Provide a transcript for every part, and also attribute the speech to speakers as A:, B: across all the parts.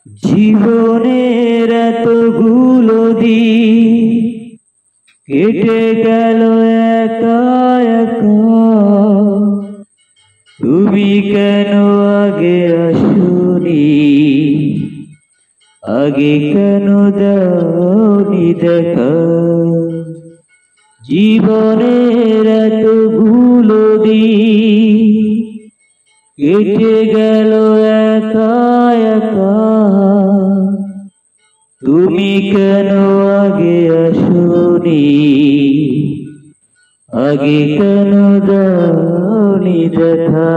A: জীবনের এতগুলো দিন কেটে গেল একা একা, তুমি কেন আগে আসোনি, আগে কেন দাওনি দেখা। জীবনের এতগুলো দিন কেটে গেল একা একা, তুমি কেন আগে আসোনি, আগে কেন দাওনি দেখা।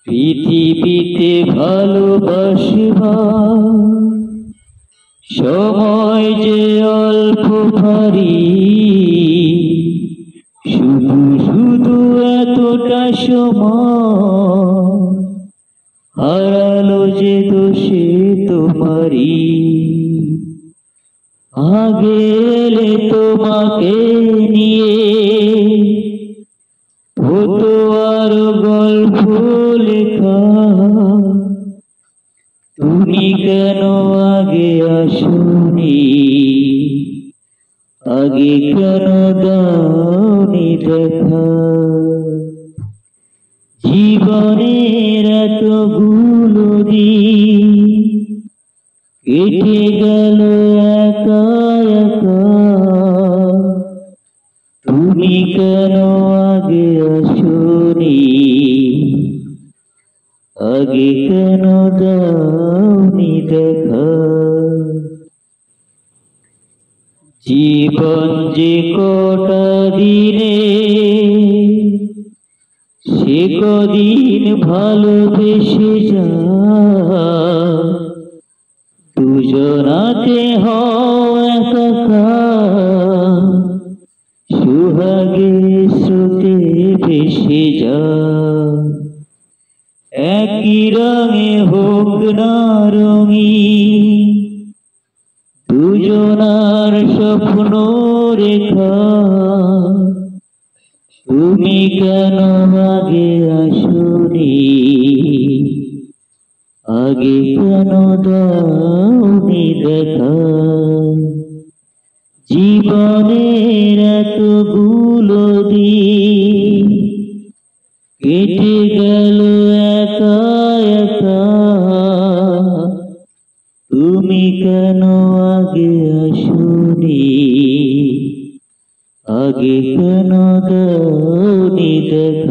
A: পৃথিবীতে ভালোবাসবার সময় যে অল্প ভারী, শুধু শুধু এতটা সময় হারালো যে দোষে তোমারি। আগে এলে তোমাকে নিয়ে হতো আরো গল্প লেখা, তুমি কেন আগে আসোনি, আগে কেন দাওনি দেখা। জীবনের এতগুলো দিন কেটে গেল একা একা, তুমি কেন আগে আসোনি, আগে কেন দাওনি দেখা। জীবন যে কটা দিনে সে কদিন ভালোবেসে যা, দুজনাতে হও একাকার, সুহাগে স্রোতে ভেসে যা। একই রঙে হোক না রঙিন দুজনার স্বপ্ন রেখা, তুমি কেন আগে আসোনি, আগে কেন দাওনি দেখা। জীবনের এতগুলো দিন কেটে গেল একা একা, তুমি কেন আগে আসোনি, আগে কেন দাওনি দেখা।